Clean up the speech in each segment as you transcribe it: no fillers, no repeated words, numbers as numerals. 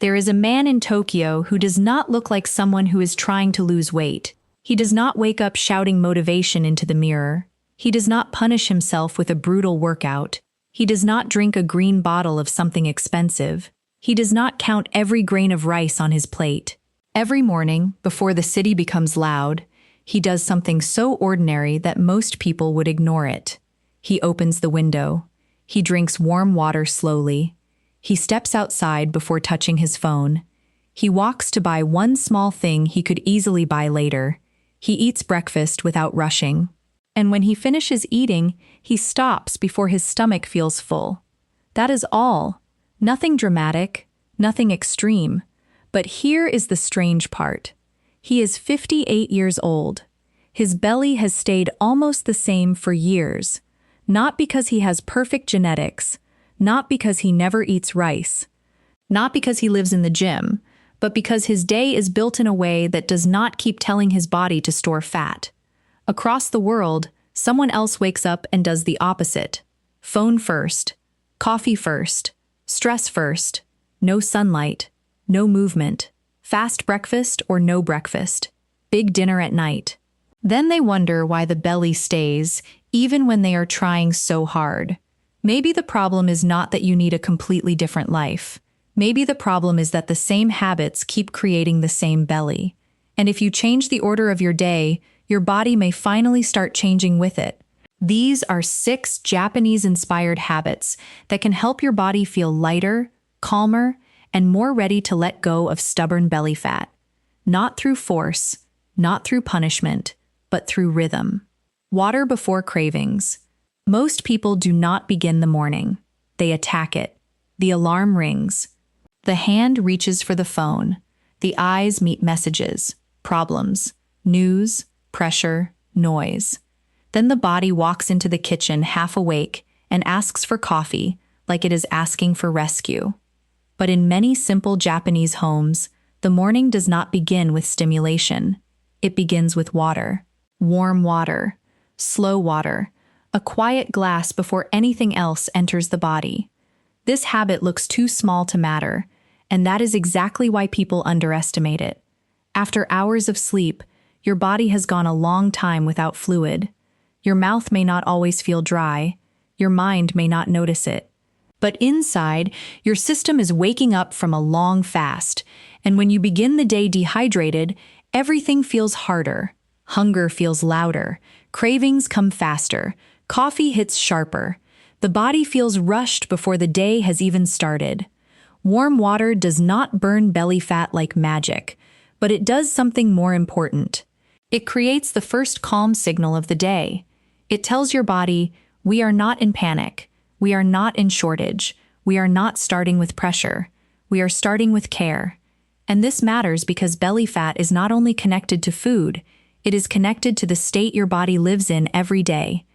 There is a man in Tokyo who does not look like someone who is trying to lose weight. He does not wake up shouting motivation into the mirror. He does not punish himself with a brutal workout. He does not drink a green bottle of something expensive. He does not count every grain of rice on his plate. Every morning, before the city becomes loud, he does something so ordinary that most people would ignore it. He opens the window. He drinks warm water slowly. He steps outside before touching his phone. He walks to buy one small thing he could easily buy later. He eats breakfast without rushing. And when he finishes eating, he stops before his stomach feels full. That is all. Nothing dramatic, nothing extreme. But here is the strange part. He is 58 years old. His belly has stayed almost the same for years. Not because he has perfect genetics, not because he never eats rice, not because he lives in the gym, but because his day is built in a way that does not keep telling his body to store fat. Across the world, someone else wakes up and does the opposite. Phone first, coffee first, stress first, no sunlight, no movement, fast breakfast or no breakfast, big dinner at night. Then they wonder why the belly stays, even when they are trying so hard. Maybe the problem is not that you need a completely different life. Maybe the problem is that the same habits keep creating the same belly. And if you change the order of your day, your body may finally start changing with it. These are 6 Japanese-inspired habits that can help your body feel lighter, calmer, and more ready to let go of stubborn belly fat. Not through force, not through punishment, but through rhythm. Water before cravings. Most people do not begin the morning. They attack it. The alarm rings. The hand reaches for the phone. The eyes meet messages, problems, news, pressure, noise. Then the body walks into the kitchen half awake and asks for coffee, like it is asking for rescue. But in many simple Japanese homes, the morning does not begin with stimulation. It begins with water. Warm water. Slow water. A quiet glass before anything else enters the body. This habit looks too small to matter, and that is exactly why people underestimate it. After hours of sleep, your body has gone a long time without fluid. Your mouth may not always feel dry. Your mind may not notice it. But inside, your system is waking up from a long fast, and when you begin the day dehydrated, everything feels harder. Hunger feels louder. Cravings come faster. Coffee hits sharper. The body feels rushed before the day has even started. Warm water does not burn belly fat like magic, but it does something more important. It creates the first calm signal of the day. It tells your body, we are not in panic. We are not in shortage. We are not starting with pressure. We are starting with care. And this matters because belly fat is not only connected to food, it is connected to the state your body lives in every day.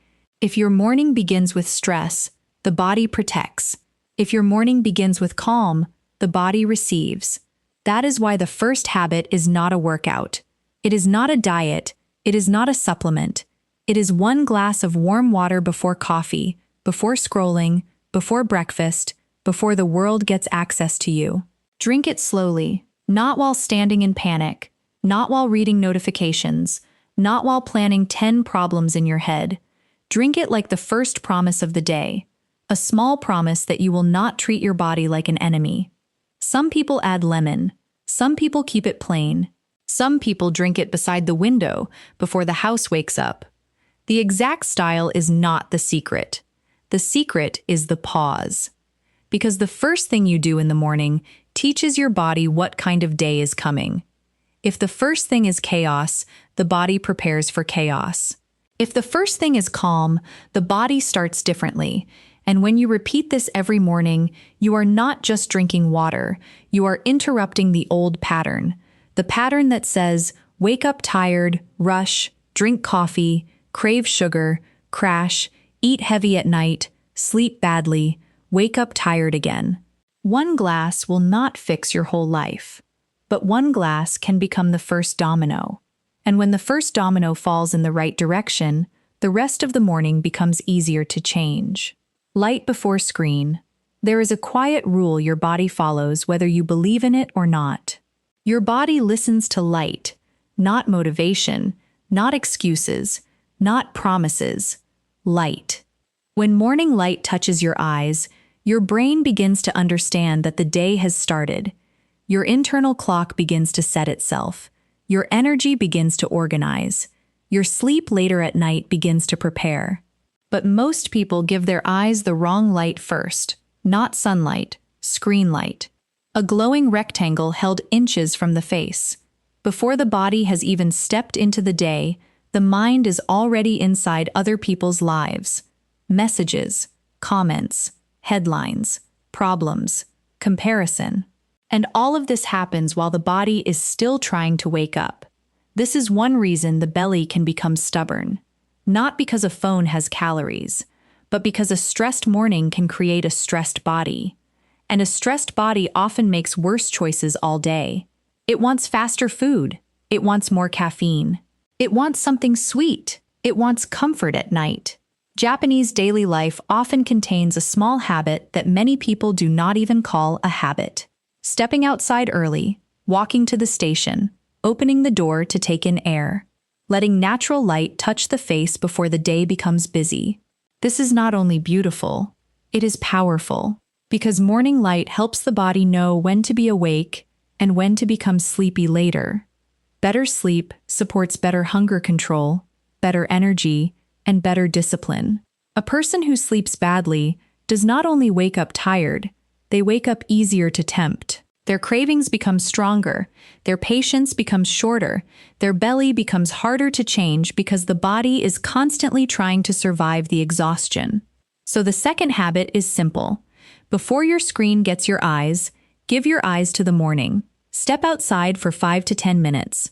If your morning begins with stress, the body protects. If your morning begins with calm, the body receives. That is why the first habit is not a workout. It is not a diet. It is not a supplement. It is 1 glass of warm water before coffee, before scrolling, before breakfast, before the world gets access to you. Drink it slowly, not while standing in panic, not while reading notifications, not while planning 10 problems in your head. Drink it like the first promise of the day, a small promise that you will not treat your body like an enemy. Some people add lemon. Some people keep it plain. Some people drink it beside the window before the house wakes up. The exact style is not the secret. The secret is the pause. Because the first thing you do in the morning teaches your body what kind of day is coming. If the first thing is chaos, the body prepares for chaos. If the first thing is calm, the body starts differently. And when you repeat this every morning, you are not just drinking water, you are interrupting the old pattern. The pattern that says, wake up tired, rush, drink coffee, crave sugar, crash, eat heavy at night, sleep badly, wake up tired again. 1 glass will not fix your whole life, but 1 glass can become the first domino. And when the first domino falls in the right direction, the rest of the morning becomes easier to change. Light before screen. There is a quiet rule your body follows whether you believe in it or not. Your body listens to light, not motivation, not excuses, not promises. Light. When morning light touches your eyes, your brain begins to understand that the day has started. Your internal clock begins to set itself. Your energy begins to organize. Your sleep later at night begins to prepare. But most people give their eyes the wrong light first, not sunlight, screen light. A glowing rectangle held inches from the face. Before the body has even stepped into the day, the mind is already inside other people's lives. Messages, comments, headlines, problems, comparison. And all of this happens while the body is still trying to wake up. This is one reason the belly can become stubborn. Not because a phone has calories, but because a stressed morning can create a stressed body. And a stressed body often makes worse choices all day. It wants faster food. It wants more caffeine. It wants something sweet. It wants comfort at night. Japanese daily life often contains a small habit that many people do not even call a habit. Stepping outside early, walking to the station, opening the door to take in air, letting natural light touch the face before the day becomes busy. This is not only beautiful, it is powerful, because morning light helps the body know when to be awake and when to become sleepy later. Better sleep supports better hunger control, better energy, and better discipline. A person who sleeps badly does not only wake up tired, they wake up easier to tempt. Their cravings become stronger, their patience becomes shorter, their belly becomes harder to change because the body is constantly trying to survive the exhaustion. So the second habit is simple. Before your screen gets your eyes, give your eyes to the morning. Step outside for 5 to 10 minutes.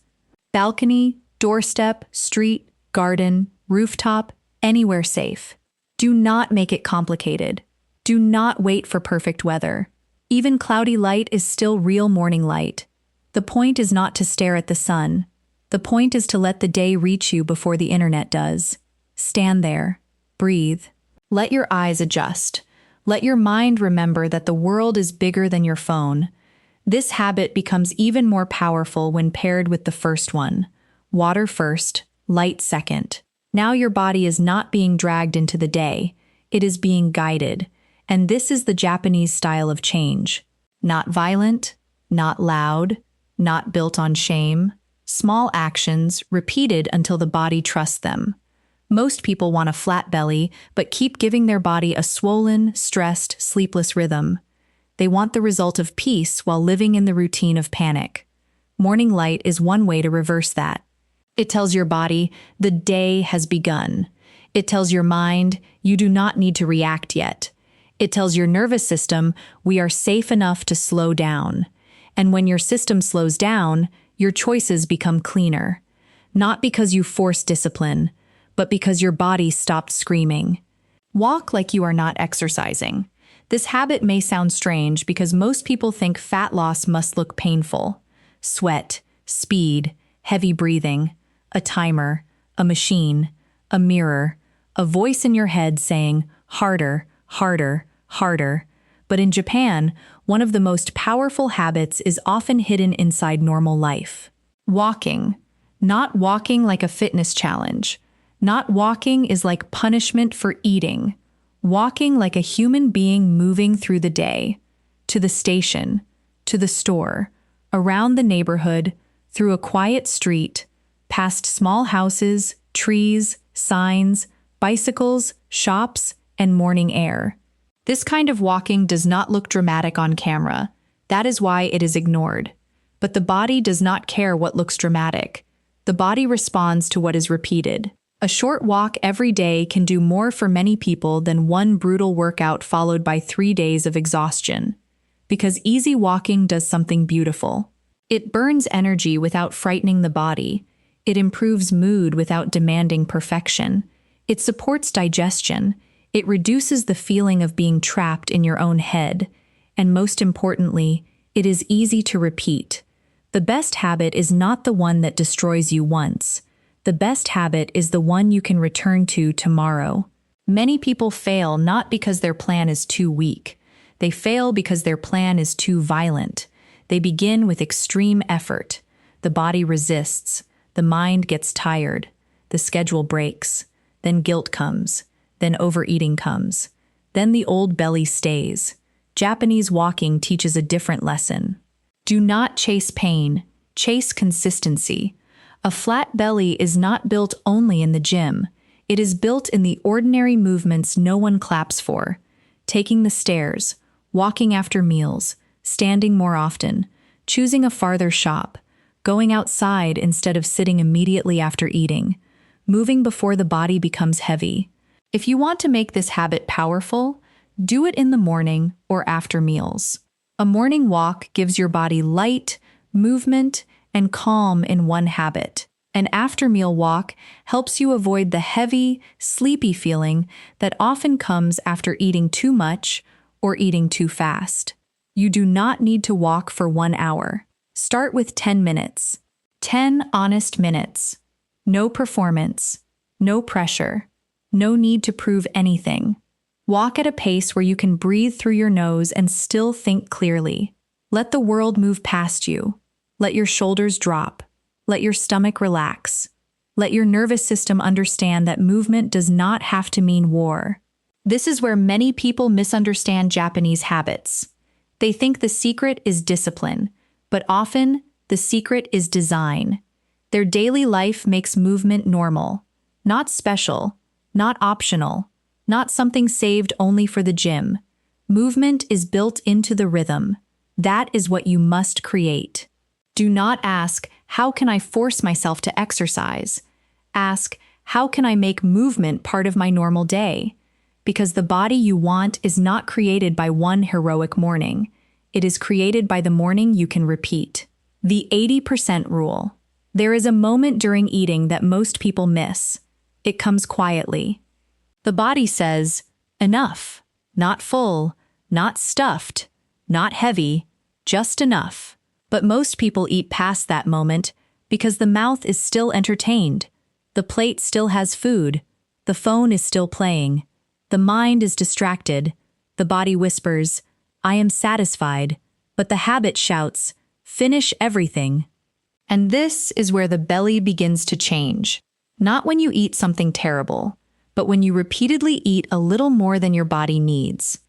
Balcony, doorstep, street, garden, rooftop, anywhere safe. Do not make it complicated. Do not wait for perfect weather. Even cloudy light is still real morning light. The point is not to stare at the sun. The point is to let the day reach you before the internet does. Stand there. Breathe. Let your eyes adjust. Let your mind remember that the world is bigger than your phone. This habit becomes even more powerful when paired with the first one. Water first, light second. Now your body is not being dragged into the day. It is being guided. And this is the Japanese style of change. Not violent, not loud, not built on shame. Small actions repeated until the body trusts them. Most people want a flat belly, but keep giving their body a swollen, stressed, sleepless rhythm. They want the result of peace while living in the routine of panic. Morning light is one way to reverse that. It tells your body, the day has begun. It tells your mind, you do not need to react yet. It tells your nervous system, we are safe enough to slow down. And when your system slows down, your choices become cleaner. Not because you force discipline, but because your body stopped screaming. Walk like you are not exercising. This habit may sound strange because most people think fat loss must look painful. Sweat, speed, heavy breathing, a timer, a machine, a mirror, a voice in your head saying, harder, harder, harder. But in Japan, one of the most powerful habits is often hidden inside normal life. Walking. Not walking like a fitness challenge. Not walking is like punishment for eating. Walking like a human being moving through the day. To the station, to the store, around the neighborhood, through a quiet street, past small houses, trees, signs, bicycles, shops, and morning air. This kind of walking does not look dramatic on camera. That is why it is ignored. But the body does not care what looks dramatic. The body responds to what is repeated. A short walk every day can do more for many people than one brutal workout followed by 3 days of exhaustion. Because easy walking does something beautiful. It burns energy without frightening the body. It improves mood without demanding perfection. It supports digestion. It reduces the feeling of being trapped in your own head. And most importantly, it is easy to repeat. The best habit is not the one that destroys you once. The best habit is the one you can return to tomorrow. Many people fail not because their plan is too weak. They fail because their plan is too violent. They begin with extreme effort. The body resists. The mind gets tired. The schedule breaks. Then guilt comes. Then overeating comes. Then the old belly stays. Japanese walking teaches a different lesson. Do not chase pain. Chase consistency. A flat belly is not built only in the gym. It is built in the ordinary movements no one claps for. Taking the stairs, walking after meals, standing more often, choosing a farther shop, going outside instead of sitting immediately after eating, moving before the body becomes heavy. If you want to make this habit powerful, do it in the morning or after meals. A morning walk gives your body light, movement, and calm in one habit. An after-meal walk helps you avoid the heavy, sleepy feeling that often comes after eating too much or eating too fast. You do not need to walk for 1 hour. Start with 10 minutes. 10 honest minutes. No performance. No pressure. No need to prove anything. Walk at a pace where you can breathe through your nose and still think clearly. Let the world move past you. Let your shoulders drop. Let your stomach relax. Let your nervous system understand that movement does not have to mean war. This is where many people misunderstand Japanese habits. They think the secret is discipline, but often the secret is design. Their daily life makes movement normal, not special, not optional, not something saved only for the gym. Movement is built into the rhythm. That is what you must create. Do not ask, how can I force myself to exercise? Ask, how can I make movement part of my normal day? Because the body you want is not created by one heroic morning. It is created by the morning you can repeat. The 80% rule. There is a moment during eating that most people miss. It comes quietly. The body says, enough, not full, not stuffed, not heavy, just enough. But most people eat past that moment because the mouth is still entertained. The plate still has food. The phone is still playing. The mind is distracted. The body whispers, I am satisfied. But the habit shouts, finish everything. And this is where the belly begins to change. Not when you eat something terrible, but when you repeatedly eat a little more than your body needs.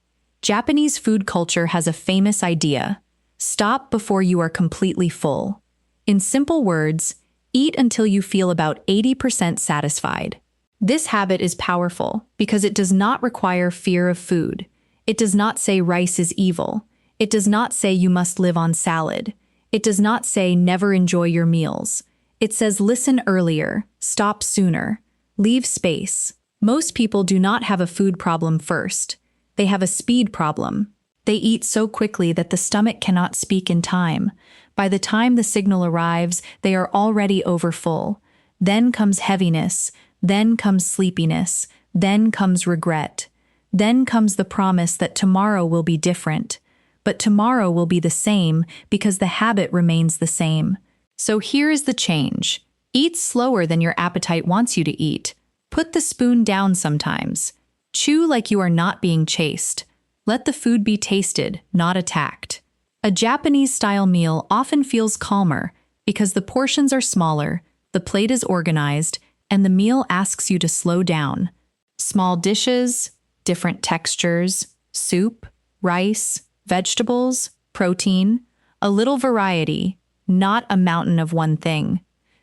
Japanese food culture has a famous idea. Stop before you are completely full. In simple words, eat until you feel about 80% satisfied. This habit is powerful because it does not require fear of food. It does not say rice is evil. It does not say you must live on salad. It does not say never enjoy your meals. It says listen earlier, stop sooner, leave space. Most people do not have a food problem first. They have a speed problem. They eat so quickly that the stomach cannot speak in time. By the time the signal arrives, they are already overfull. Then comes heaviness. Then comes sleepiness. Then comes regret. Then comes the promise that tomorrow will be different. But tomorrow will be the same because the habit remains the same. So here is the change. Eat slower than your appetite wants you to eat. Put the spoon down sometimes. Chew like you are not being chased. Let the food be tasted, not attacked. A Japanese-style meal often feels calmer because the portions are smaller, the plate is organized, and the meal asks you to slow down. Small dishes, different textures, soup, rice, vegetables, protein, a little variety, not a mountain of one thing.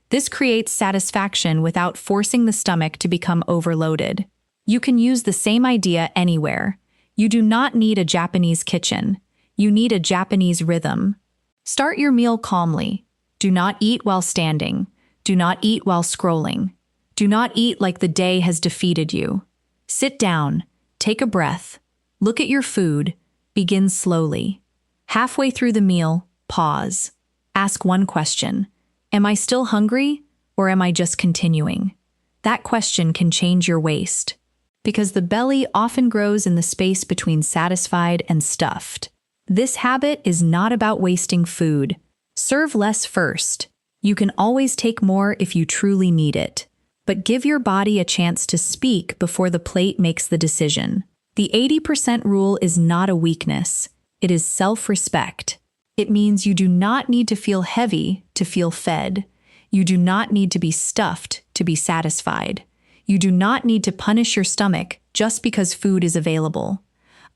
This creates satisfaction without forcing the stomach to become overloaded. You can use the same idea anywhere. You do not need a Japanese kitchen. You need a Japanese rhythm. Start your meal calmly. Do not eat while standing. Do not eat while scrolling. Do not eat like the day has defeated you. Sit down. Take a breath. Look at your food. Begin slowly. Halfway through the meal, pause. Ask one question. Am I still hungry, or am I just continuing? That question can change your waist. Because the belly often grows in the space between satisfied and stuffed. This habit is not about wasting food. Serve less first. You can always take more if you truly need it. But give your body a chance to speak before the plate makes the decision. The 80% rule is not a weakness. It is self-respect. It means you do not need to feel heavy to feel fed. You do not need to be stuffed to be satisfied. You do not need to punish your stomach just because food is available.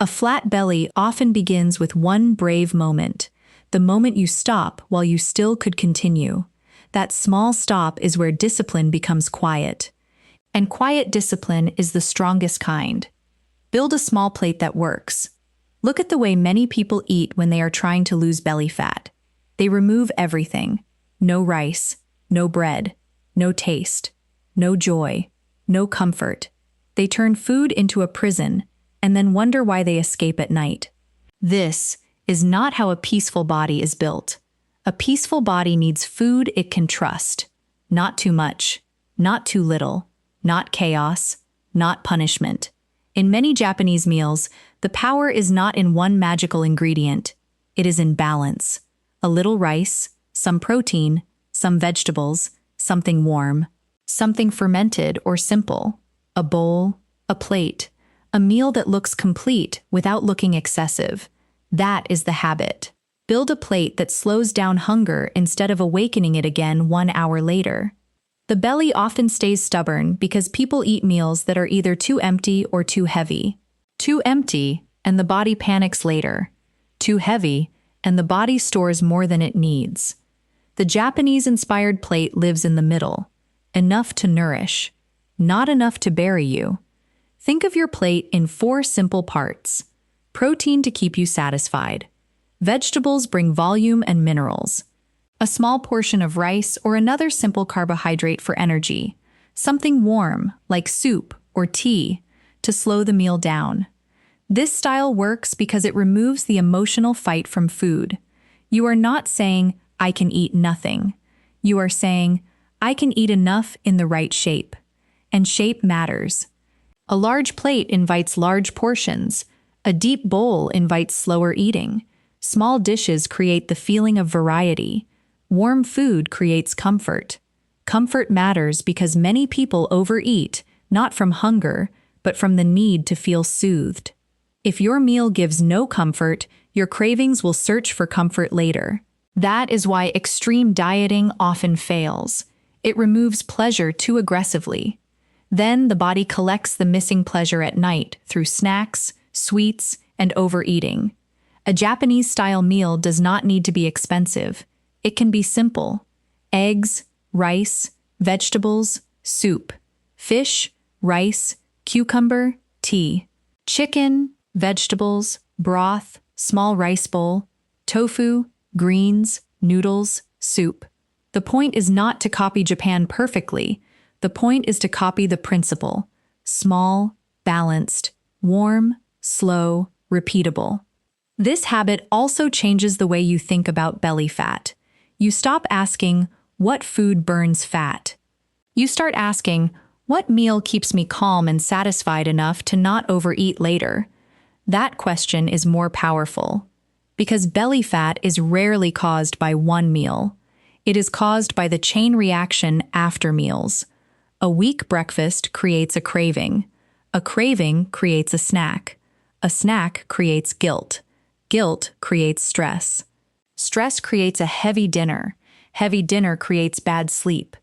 A flat belly often begins with one brave moment, the moment you stop while you still could continue. That small stop is where discipline becomes quiet. And quiet discipline is the strongest kind. Build a small plate that works. Look at the way many people eat when they are trying to lose belly fat. They remove everything. No rice, no bread, no taste, no joy, no comfort. They turn food into a prison and then wonder why they escape at night. This is not how a peaceful body is built. A peaceful body needs food it can trust. Not too much, not too little, not chaos, not punishment. In many Japanese meals, the power is not in one magical ingredient. It is in balance. A little rice, some protein, some vegetables, something warm, something fermented or simple, a bowl, a plate, a meal that looks complete without looking excessive. That is the habit. Build a plate that slows down hunger instead of awakening it again 1 hour later. The belly often stays stubborn because people eat meals that are either too empty or too heavy. Too empty, and the body panics later. Too heavy, and the body stores more than it needs. The Japanese-inspired plate lives in the middle. Enough to nourish, not enough to bury you. Think of your plate in 4 simple parts. Protein to keep you satisfied. Vegetables bring volume and minerals. A small portion of rice or another simple carbohydrate for energy. Something warm, like soup or tea, to slow the meal down. This style works because it removes the emotional fight from food. You are not saying, I can eat nothing. You are saying, I can eat enough in the right shape. And shape matters. A large plate invites large portions. A deep bowl invites slower eating. Small dishes create the feeling of variety. Warm food creates comfort. Comfort matters because many people overeat, not from hunger, but from the need to feel soothed. If your meal gives no comfort, your cravings will search for comfort later. That is why extreme dieting often fails. It removes pleasure too aggressively. Then the body collects the missing pleasure at night through snacks, sweets, and overeating. A Japanese-style meal does not need to be expensive. It can be simple. Eggs, rice, vegetables, soup, fish, rice, cucumber, tea, chicken, vegetables, broth, small rice bowl, tofu, greens, noodles, soup. The point is not to copy Japan perfectly. The point is to copy the principle. Small, balanced, warm, slow, repeatable. This habit also changes the way you think about belly fat. You stop asking, what food burns fat? You start asking, what meal keeps me calm and satisfied enough to not overeat later? That question is more powerful. Because belly fat is rarely caused by one meal. It is caused by the chain reaction after meals. A weak breakfast creates a craving. A craving creates a snack. A snack creates guilt. Guilt creates stress. Stress creates a heavy dinner. Heavy dinner creates bad sleep.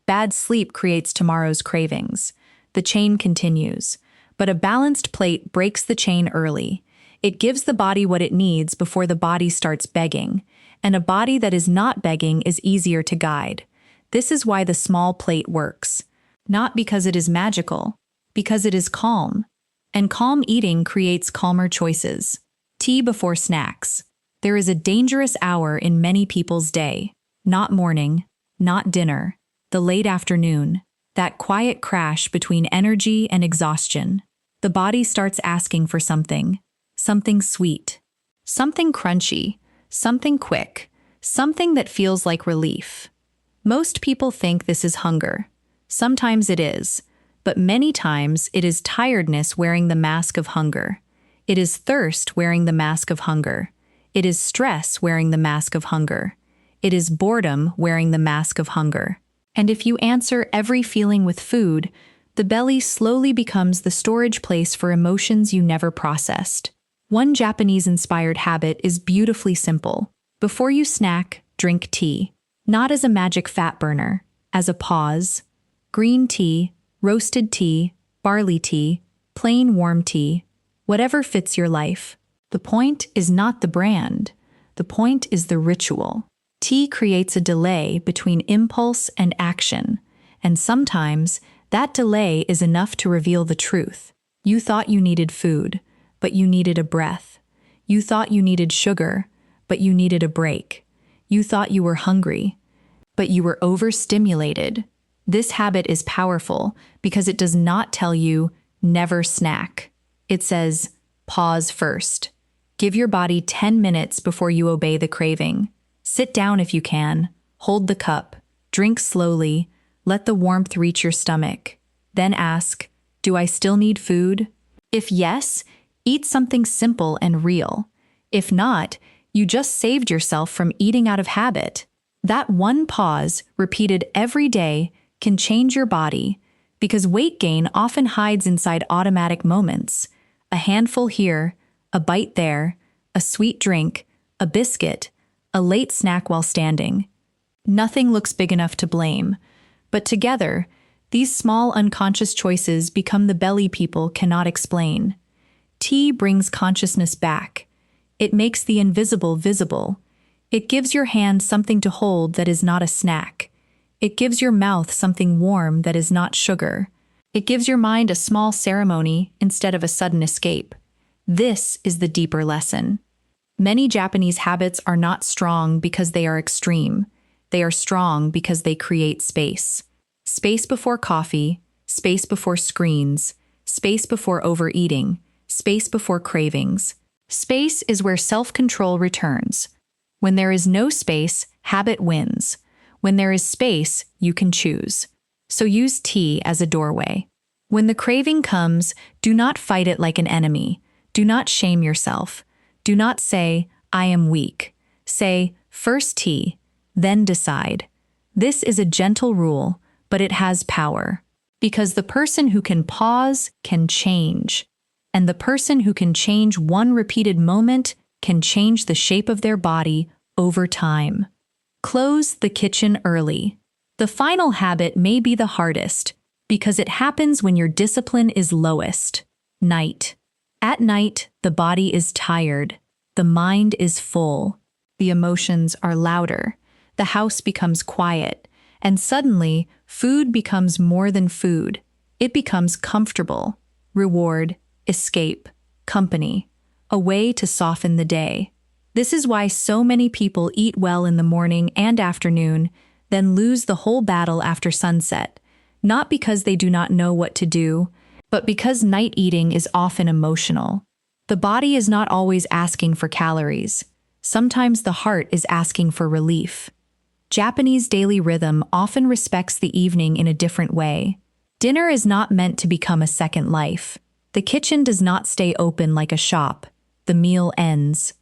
Bad sleep creates tomorrow's cravings. The chain continues. But a balanced plate breaks the chain early. It gives the body what it needs before the body starts begging. And a body that is not begging is easier to guide. This is why the small plate works. Not because it is magical, because it is calm. And calm eating creates calmer choices. Tea before snacks. There is a dangerous hour in many people's day. Not morning, not dinner, the late afternoon, that quiet crash between energy and exhaustion. The body starts asking for something sweet, something crunchy, something quick, something that feels like relief. Most people think this is hunger. Sometimes it is, but many times it is tiredness wearing the mask of hunger. It is thirst wearing the mask of hunger. It is stress wearing the mask of hunger. It is boredom wearing the mask of hunger. And if you answer every feeling with food, The belly slowly becomes the storage place for emotions you never processed. One Japanese-inspired habit is beautifully simple. Before you snack, drink tea. Not as a magic fat burner, as a pause. Green tea, roasted tea, barley tea, plain warm tea, whatever fits your life. The point is not the brand. The point is the ritual. Tea creates a delay between impulse and action, and sometimes that delay is enough to reveal the truth. You thought you needed food, but you needed a breath. You thought you needed sugar, but you needed a break. You thought you were hungry, but you were overstimulated. This habit is powerful because it does not tell you, never snack. It says, pause first. Give your body 10 minutes before you obey the craving. Sit down if you can, hold the cup, drink slowly, let the warmth reach your stomach. Then ask, do I still need food? If yes, eat something simple and real. If not, you just saved yourself from eating out of habit. That one pause, repeated every day, can change your body, because weight gain often hides inside automatic moments. A handful here, a bite there, a sweet drink, a biscuit, a late snack while standing. Nothing looks big enough to blame, but together, these small unconscious choices become the belly people cannot explain. Tea brings consciousness back. It makes the invisible visible. It gives your hand something to hold that is not a snack. It gives your mouth something warm that is not sugar. It gives your mind a small ceremony instead of a sudden escape. This is the deeper lesson. Many Japanese habits are not strong because they are extreme. They are strong because they create space. Space before coffee, space before screens, space before overeating, space before cravings. Space is where self-control returns. When there is no space, habit wins. When there is space, you can choose. So use tea as a doorway. When the craving comes, do not fight it like an enemy. Do not shame yourself. Do not say, I am weak. Say, first tea, then decide. This is a gentle rule, but it has power. Because the person who can pause can change. And the person who can change one repeated moment can change the shape of their body over time. Close the kitchen early. The final habit may be the hardest, because it happens when your discipline is lowest. Night. At night, the body is tired. The mind is full. The emotions are louder. The house becomes quiet. And suddenly, food becomes more than food. It becomes comfortable, reward, escape, company, a way to soften the day. This is why so many people eat well in the morning and afternoon, then lose the whole battle after sunset, not because they do not know what to do, but because night eating is often emotional. The body is not always asking for calories. Sometimes the heart is asking for relief. Japanese daily rhythm often respects the evening in a different way. Dinner is not meant to become a second life. The kitchen does not stay open like a shop. The meal ends.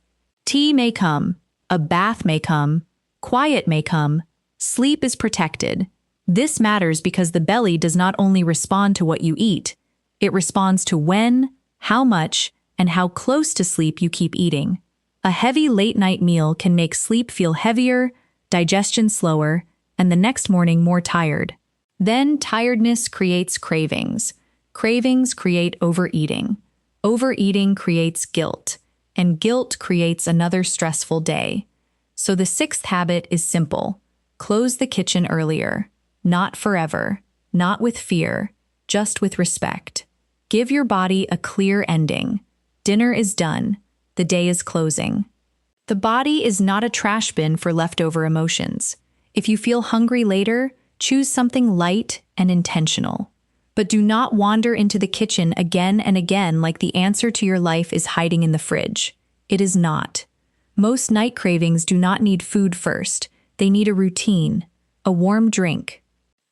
Tea may come, a bath may come, quiet may come, sleep is protected. This matters because the belly does not only respond to what you eat, it responds to when, how much, and how close to sleep you keep eating. A heavy late-night meal can make sleep feel heavier, digestion slower, and the next morning more tired. Then tiredness creates cravings. Cravings create overeating. Overeating creates guilt, and guilt creates another stressful day. So the sixth habit is simple. Close the kitchen earlier. Not forever, not with fear, just with respect. Give your body a clear ending. Dinner is done. The day is closing. The body is not a trash bin for leftover emotions. If you feel hungry later, choose something light and intentional. But do not wander into the kitchen again and again like the answer to your life is hiding in the fridge. It is not. Most night cravings do not need food first. They need a routine, a warm drink,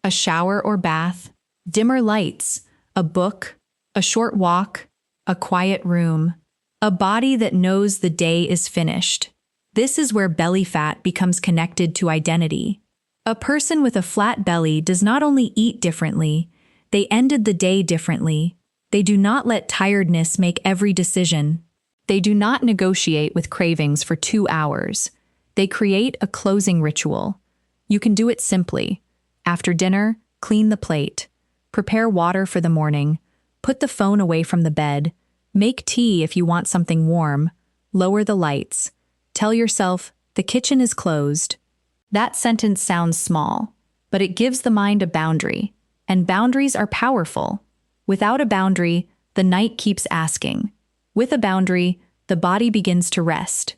a shower or bath, dimmer lights, a book, a short walk, a quiet room, a body that knows the day is finished. This is where belly fat becomes connected to identity. A person with a flat belly does not only eat differently, They ended the day differently. They do not let tiredness make every decision. They do not negotiate with cravings for 2 hours. They create a closing ritual. You can do it simply. After dinner, clean the plate. Prepare water for the morning. Put the phone away from the bed. Make tea if you want something warm. Lower the lights. Tell yourself, the kitchen is closed. That sentence sounds small, but it gives the mind a boundary, and boundaries are powerful. Without a boundary, the night keeps asking. With a boundary, the body begins to rest.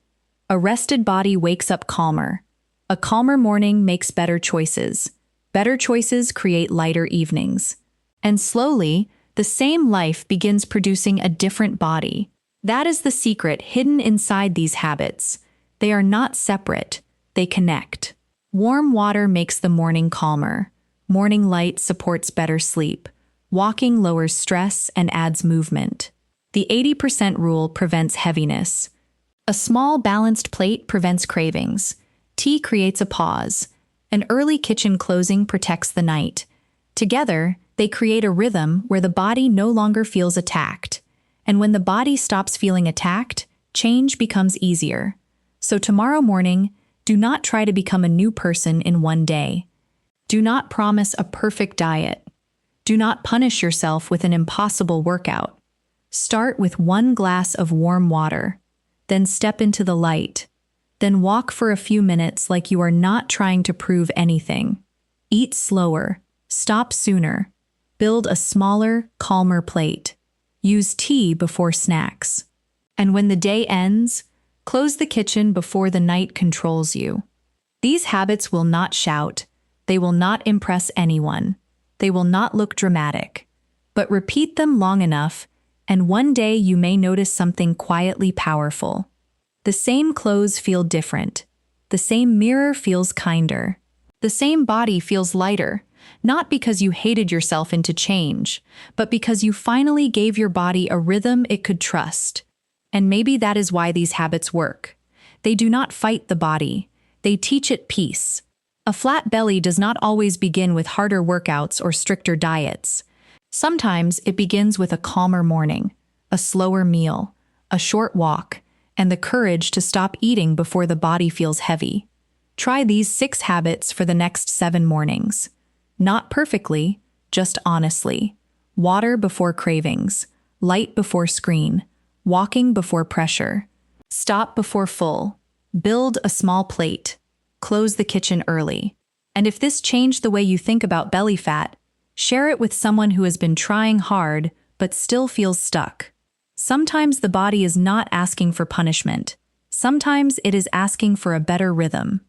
A rested body wakes up calmer. A calmer morning makes better choices. Better choices create lighter evenings. And slowly, the same life begins producing a different body. That is the secret hidden inside these habits. They are not separate, they connect. Warm water makes the morning calmer. Morning light supports better sleep. Walking lowers stress and adds movement. The 80% rule prevents heaviness. A small balanced plate prevents cravings. Tea creates a pause. An early kitchen closing protects the night. Together, they create a rhythm where the body no longer feels attacked. And when the body stops feeling attacked, change becomes easier. So tomorrow morning, do not try to become a new person in one day. Do not promise a perfect diet. Do not punish yourself with an impossible workout. Start with 1 glass of warm water. Then step into the light. Then walk for a few minutes like you are not trying to prove anything. Eat slower. Stop sooner. Build a smaller, calmer plate. Use tea before snacks. And when the day ends, close the kitchen before the night controls you. These habits will not shout. They will not impress anyone. They will not look dramatic. But repeat them long enough, and one day you may notice something quietly powerful. The same clothes feel different. The same mirror feels kinder. The same body feels lighter, not because you hated yourself into change, but because you finally gave your body a rhythm it could trust. And maybe that is why these habits work. They do not fight the body. They teach it peace. A flat belly does not always begin with harder workouts or stricter diets. Sometimes it begins with a calmer morning, a slower meal, a short walk, and the courage to stop eating before the body feels heavy. Try these 6 habits for the next 7 mornings. Not perfectly, just honestly. Water before cravings, light before screen, walking before pressure. Stop before full. Build a small plate. Close the kitchen early. And if this changed the way you think about belly fat, share it with someone who has been trying hard but still feels stuck. Sometimes the body is not asking for punishment. Sometimes it is asking for a better rhythm.